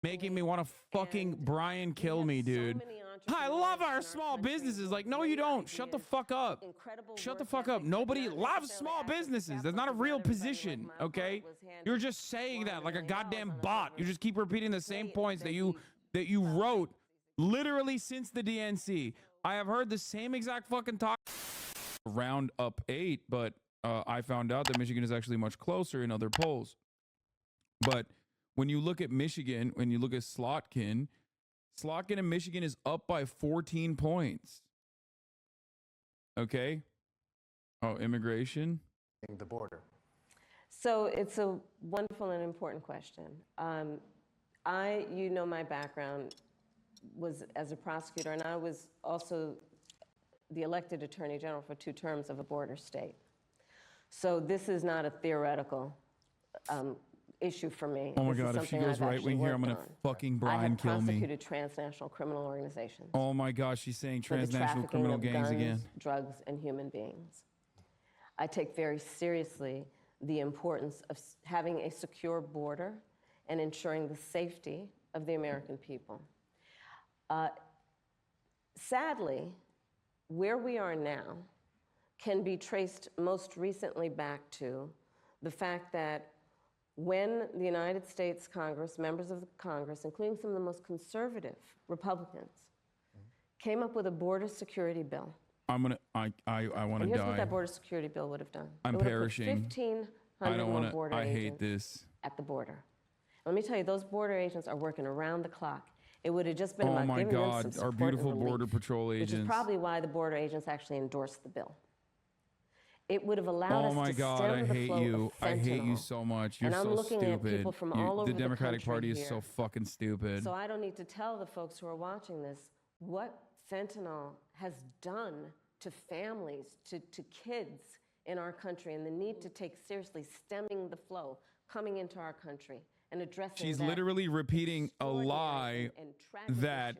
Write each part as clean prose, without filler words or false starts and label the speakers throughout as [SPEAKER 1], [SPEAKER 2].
[SPEAKER 1] making me want to fucking Brian kill me, dude. I love our small businesses. Like, no, you don't. Shut the fuck up. Shut the fuck up. Nobody loves small businesses. That's not a real position, okay? You're just saying that like a goddamn bot. You just keep repeating the same points that you wrote literally since the DNC. I have heard the same exact fucking talk. Round up 8, but I found out that Michigan is actually much closer in other polls. But when you look at Michigan, when you look at Slotkin in Michigan is up by 14 points. Okay. Oh, immigration.
[SPEAKER 2] The border.
[SPEAKER 3] So it's a wonderful and important question. You know, my background was as a prosecutor, and I was also the elected attorney general for 2 terms of a border state. So this is not a theoretical issue for me.
[SPEAKER 1] Oh my God, if she goes right wing here, I'm going to fucking Brian kill me.
[SPEAKER 3] I have prosecuted transnational criminal organizations.
[SPEAKER 1] Oh my gosh, she's saying transnational criminal gangs
[SPEAKER 3] guns,
[SPEAKER 1] again.
[SPEAKER 3] Drugs, and human beings. I take very seriously the importance of having a secure border and ensuring the safety of the American people. Sadly, where we are now can be traced most recently back to the fact that when the United States Congress, members of the Congress, including some of the most conservative Republicans, came up with a border security bill.
[SPEAKER 1] I want to die.
[SPEAKER 3] Here's what that border security bill would have done.
[SPEAKER 1] I'm perishing.
[SPEAKER 3] 1,500 more border agents.
[SPEAKER 1] I hate this.
[SPEAKER 3] At the border. Let me tell you, those border agents are working around the clock. It would have just been about giving them some support
[SPEAKER 1] our beautiful
[SPEAKER 3] and relief,
[SPEAKER 1] border patrol agents.
[SPEAKER 3] Which is probably why the border agents actually endorsed the bill. It would have allowed us to stem the flow of fentanyl.
[SPEAKER 1] I hate you so much. You're so stupid.
[SPEAKER 3] At people from all over
[SPEAKER 1] the Democratic Party
[SPEAKER 3] here.
[SPEAKER 1] is so fucking stupid.
[SPEAKER 3] So I don't need to tell the folks who are watching this what fentanyl has done to families, to kids in our country, and the need to take seriously stemming the flow coming into our country and addressing
[SPEAKER 1] She's literally repeating a lie that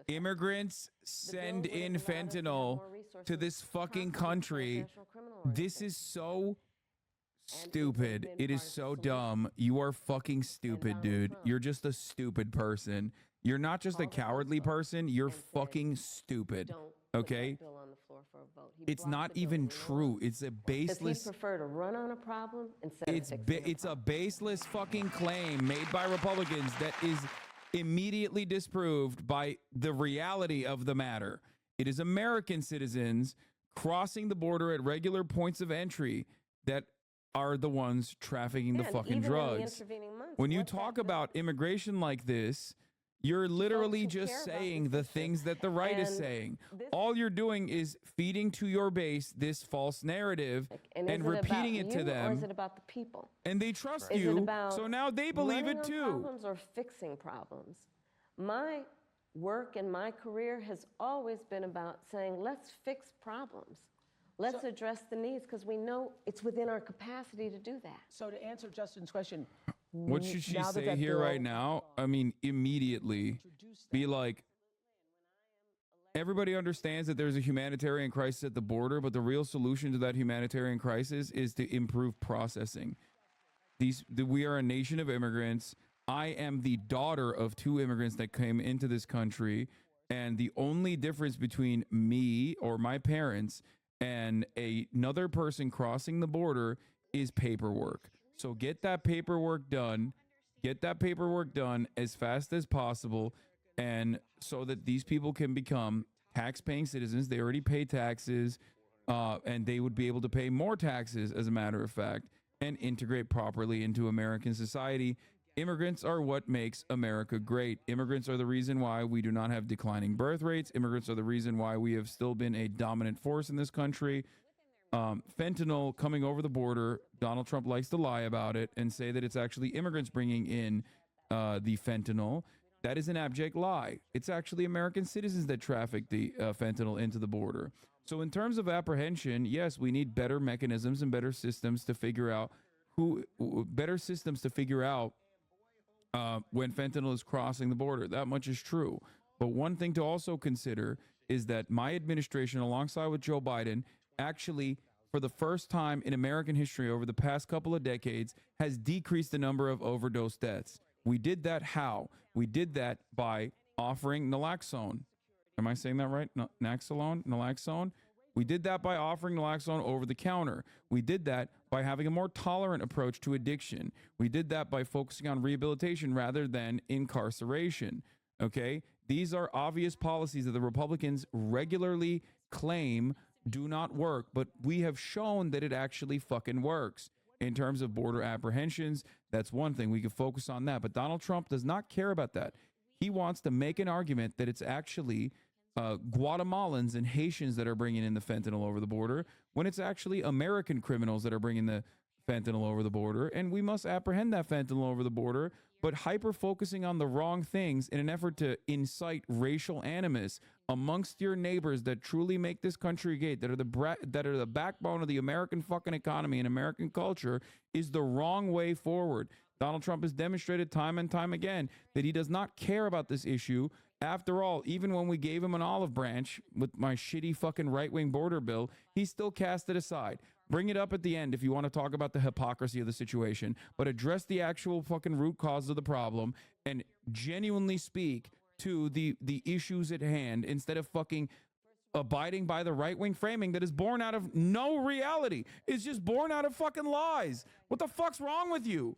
[SPEAKER 1] immigrants send in fentanyl to this fucking country. This is so stupid. It is so dumb. You are fucking stupid, dude. You're just a stupid person. You're not just a cowardly person. You're fucking stupid. Okay? It's not even true. It's a baseless.
[SPEAKER 3] He'd prefer to run on a problem instead of fixing it.
[SPEAKER 1] It's a baseless fucking claim made by Republicans that is immediately disproved by the reality of the matter. It is American citizens crossing the border at regular points of entry that are the ones trafficking the fucking drugs. When you talk about immigration like this, you're literally just saying the things that the right is saying. All you're doing is feeding to your base this false narrative and repeating it to them.
[SPEAKER 3] Or is it about the people?
[SPEAKER 1] And they trust you, so now they believe it too.
[SPEAKER 3] Problems or fixing problems. My work and my career has always been about saying, let's fix problems. Let's address the needs, because we know it's within our capacity to do that.
[SPEAKER 4] So to answer Justin's question,
[SPEAKER 1] what should she say here right now? I mean, immediately be like, everybody understands that there's a humanitarian crisis at the border, but the real solution to that humanitarian crisis is to improve processing. We are a nation of immigrants. I am the daughter of 2 immigrants that came into this country, and the only difference between me or my parents and another person crossing the border is paperwork. So get that paperwork done. Get that paperwork done as fast as possible, and so that these people can become tax-paying citizens. They already pay taxes, and they would be able to pay more taxes, as a matter of fact, and integrate properly into American society. Immigrants are what makes America great. Immigrants are the reason why we do not have declining birth rates. Immigrants are the reason why we have still been a dominant force in this country. Fentanyl coming over the border, Donald Trump likes to lie about it and say that it's actually immigrants bringing in the fentanyl. That is an abject lie. It's actually American citizens that traffic the fentanyl into the border. So in terms of apprehension, yes, we need better mechanisms and better systems to figure out when fentanyl is crossing the border. That much is true. But one thing to also consider is that my administration, alongside with Joe Biden, actually, for the first time in American history over the past couple of decades, has decreased the number of overdose deaths. We did that how? We did that by offering naloxone. Am I saying that right? Naloxone? We did that by offering naloxone over the counter. We did that by having a more tolerant approach to addiction. We did that by focusing on rehabilitation rather than incarceration. Okay? These are obvious policies that the Republicans regularly claim do not work, but we have shown that it actually fucking works. In terms of border apprehensions, that's one thing. We can focus on that. But Donald Trump does not care about that. He wants to make an argument that it's actually Guatemalans and Haitians that are bringing in the fentanyl over the border, when it's actually American criminals that are bringing the fentanyl over the border. And we must apprehend that fentanyl over the border, but hyper-focusing on the wrong things in an effort to incite racial animus amongst your neighbors that truly make this country great, that are the backbone of the American fucking economy and American culture, is the wrong way forward. Donald Trump has demonstrated time and time again that he does not care about this issue. After all, even when we gave him an olive branch with my shitty fucking right-wing border bill, he still cast it aside. Bring it up at the end if you want to talk about the hypocrisy of the situation, but address the actual fucking root cause of the problem and genuinely speak to the issues at hand instead of fucking abiding by the right-wing framing that is born out of no reality. It's just born out of fucking lies. What the fuck's wrong with you?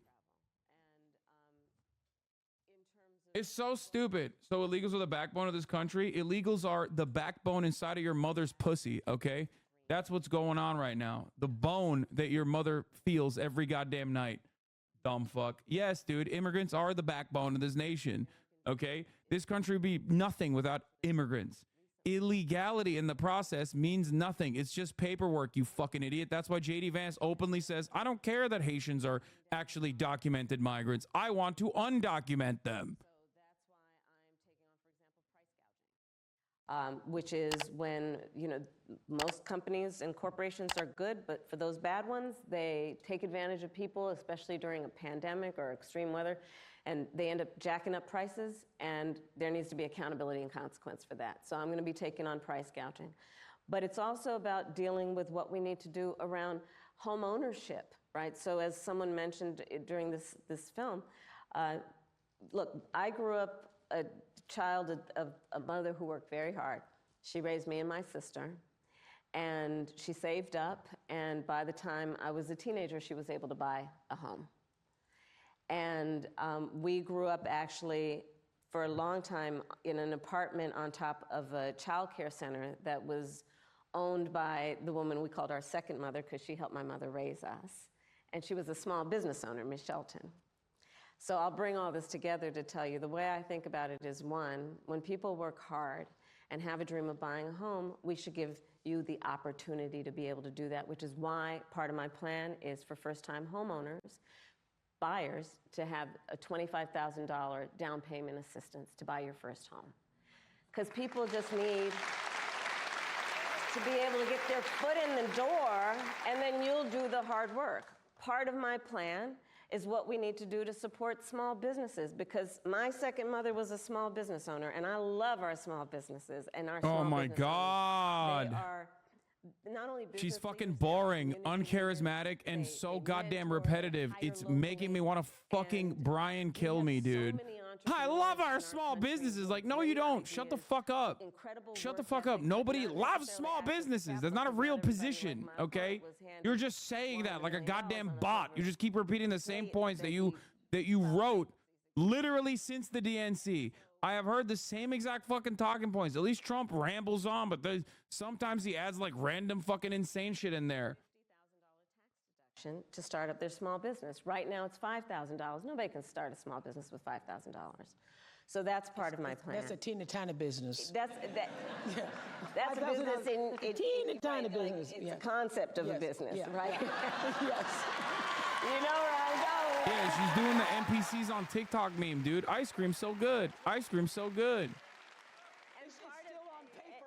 [SPEAKER 1] It's so stupid. So illegals are the backbone of this country. Illegals are the backbone inside of your mother's pussy, okay? That's what's going on right now. The bone that your mother feels every goddamn night. Dumb fuck. Yes, dude, immigrants are the backbone of this nation, okay? This country would be nothing without immigrants. Illegality in the process means nothing. It's just paperwork, you fucking idiot. That's why J.D. Vance openly says, I don't care that Haitians are actually documented migrants. I want to undocument them.
[SPEAKER 3] Which is when, you know, most companies and corporations are good, but for those bad ones, they take advantage of people, especially during a pandemic or extreme weather, and they end up jacking up prices, and there needs to be accountability and consequence for that. So I'm going to be taking on price gouging. But it's also about dealing with what we need to do around home ownership, right? So as someone mentioned during this film, look, I grew up a child of a mother who worked very hard. She raised me and my sister, and she saved up, and by the time I was a teenager, she was able to buy a home. And we grew up actually for a long time in an apartment on top of a child care center that was owned by the woman we called our second mother, because she helped my mother raise us. And she was a small business owner, Miss Shelton. So I'll bring all this together to tell you the way I think about it is, one, when people work hard and have a dream of buying a home, we should give you the opportunity to be able to do that, which is why part of my plan is for first-time homeowners, buyers, to have a $25,000 down payment assistance to buy your first home. Because people just need to be able to get their foot in the door, and then you'll do the hard work. Part of my plan is what we need to do to support small businesses, because my second mother was a small business owner, and I love our small businesses and our small
[SPEAKER 1] Oh my God.
[SPEAKER 3] They are not only
[SPEAKER 1] She's fucking boring, uncharismatic, and so goddamn repetitive. It's making me want to fucking Brian kill me, dude. I love our small businesses. Like, no, you don't. Shut the fuck up. Shut the fuck up. Nobody loves small businesses. That's not a real position, okay? You're just saying that like a goddamn bot. You just keep repeating the same points that you wrote literally since the DNC. I have heard the same exact fucking talking points. At least Trump rambles on, but sometimes he adds like random fucking insane shit in there.
[SPEAKER 3] To start up their small business. Right now it's $5,000. Nobody can start a small business with $5,000. So that's part of my plan.
[SPEAKER 4] That's a teeny tiny business.
[SPEAKER 3] That's a business in
[SPEAKER 4] teeny tiny business.
[SPEAKER 3] It's a concept of a business, right?
[SPEAKER 4] Yes.
[SPEAKER 3] You know where I'm going.
[SPEAKER 1] Yeah, she's doing the NPCs on TikTok meme, dude. Ice cream so good. Ice cream so good.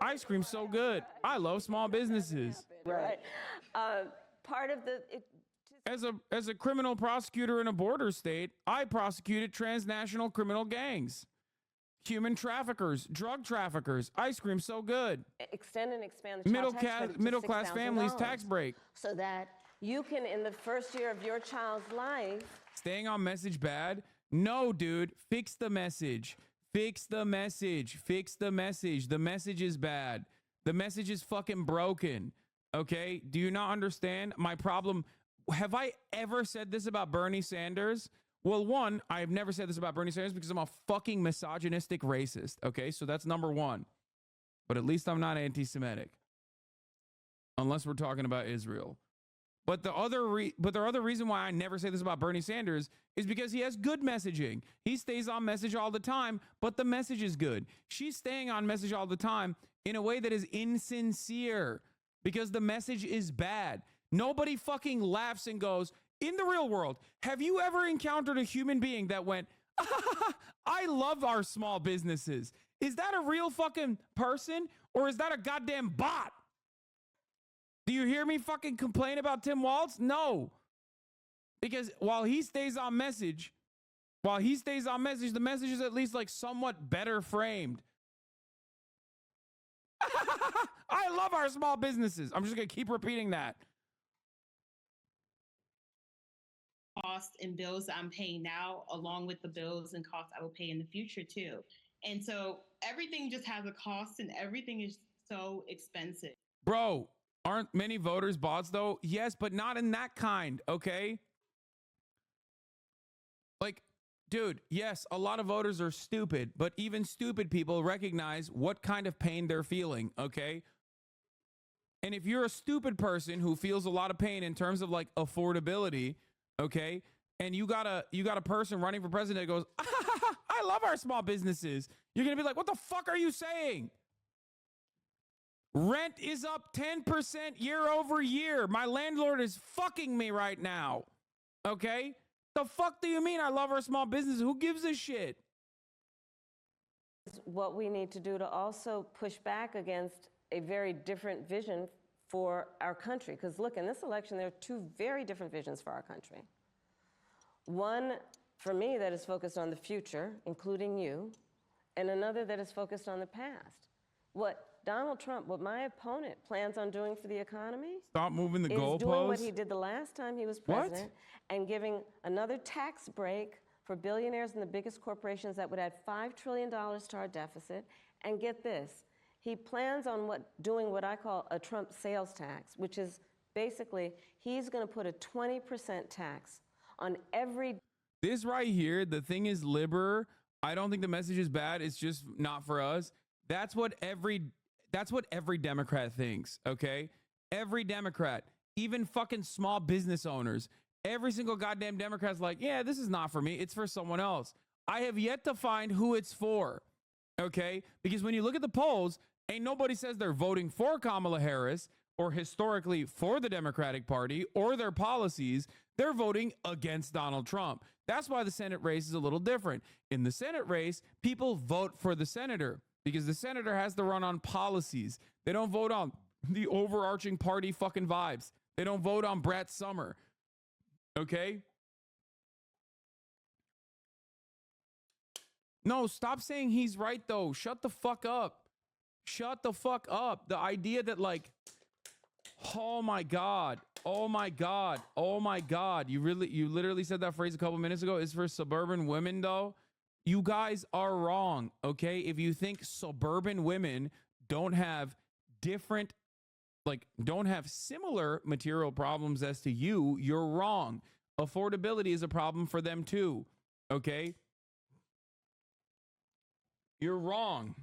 [SPEAKER 1] Ice cream so good. I love small businesses.
[SPEAKER 3] Right. Part of the
[SPEAKER 1] as a criminal prosecutor in a border state, I prosecuted transnational criminal gangs, human traffickers, drug traffickers. Ice cream so good.
[SPEAKER 3] Extend and expand the
[SPEAKER 1] middle class families tax break,
[SPEAKER 3] so that you can, in the first year of your child's life,
[SPEAKER 1] staying on message bad. No, dude. Fix the message. Fix the message. Fix the message. The message is bad. The message is fucking broken. Okay? Do you not understand my problem? Have I ever said this about Bernie Sanders? Well, one, I've never said this about Bernie Sanders because I'm a fucking misogynistic racist. Okay? So that's number one. But at least I'm not anti-Semitic. Unless we're talking about Israel. But the other reason why I never say this about Bernie Sanders is because he has good messaging. He stays on message all the time, but the message is good. She's staying on message all the time in a way that is insincere because the message is bad. Nobody fucking laughs and goes, in the real world, have you ever encountered a human being that went, I love our small businesses? Is that a real fucking person or is that a goddamn bot? Do you hear me fucking complain about Tim Walz? No. Because while he stays on message, the message is at least like somewhat better framed. I love our small businesses. I'm just going to keep repeating that.
[SPEAKER 2] Costs and bills that I'm paying now, along with the bills and costs I will pay in the future too. And so everything just has a cost and everything is so expensive.
[SPEAKER 1] Bro, aren't many voters bots though? Yes, but not in that kind, okay? Like, dude, yes, a lot of voters are stupid, but even stupid people recognize what kind of pain they're feeling, okay? And if you're a stupid person who feels a lot of pain in terms of like affordability, okay, and you got a person running for president that goes, I love our small businesses, you're gonna be like, what the fuck are you saying? Rent is up 10% year over year. My landlord is fucking me right now. Okay? The fuck do you mean I love our small business? Who gives a shit?
[SPEAKER 3] What we need to do to also push back against a very different vision for our country. Because look, in this election, there are two very different visions for our country. One, for me, that is focused on the future, including you, and another that is focused on the past. What Donald Trump, what my opponent plans on doing for the economy,
[SPEAKER 1] stop moving the goalposts.
[SPEAKER 3] Is doing what he did the last time he was president, and giving another tax break for billionaires and the biggest corporations that would add $5 trillion to our deficit. And get this, he plans on doing what I call a Trump sales tax, which is basically he's going to put a 20% tax on every.
[SPEAKER 1] This right here, the thing is liber. I don't think the message is bad. It's just not for us. That's what every Democrat thinks, okay? Every Democrat, even fucking small business owners, every single goddamn Democrat's like, yeah, this is not for me. It's for someone else. I have yet to find who it's for, okay? Because when you look at the polls, ain't nobody says they're voting for Kamala Harris or historically for the Democratic Party or their policies. They're voting against Donald Trump. That's why the Senate race is a little different. In the Senate race, people vote for the senator, because the senator has to run on policies. They don't vote on the overarching party fucking vibes. They don't vote on Brett Summer. Okay? No, stop saying he's right though. Shut the fuck up. Shut the fuck up. The idea that like, oh my God, oh my God, oh my God. You literally said that phrase a couple minutes ago. Is for suburban women though. You guys are wrong, okay? If you think suburban women don't have similar material problems as to you, you're wrong. Affordability is a problem for them too, okay? You're wrong.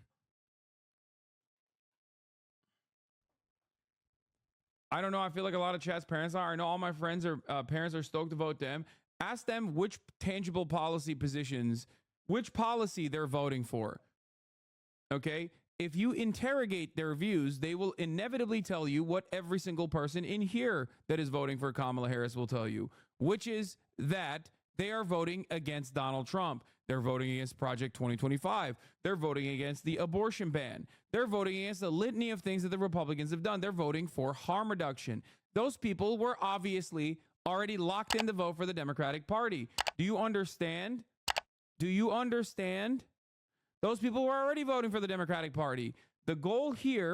[SPEAKER 1] I don't know. I feel like a lot of chat's parents are. I know all my friends are parents are stoked to vote them. Ask them which tangible policy positions, which policy they're voting for. Okay? If you interrogate their views, they will inevitably tell you what every single person in here that is voting for Kamala Harris will tell you, which is that they are voting against Donald Trump. They're voting against Project 2025. They're voting against the abortion ban. They're voting against a litany of things that the Republicans have done. They're voting for harm reduction. Those people were obviously already locked in to vote for the Democratic Party. Do you understand? Do you understand? Those people were already voting for the Democratic Party. The goal here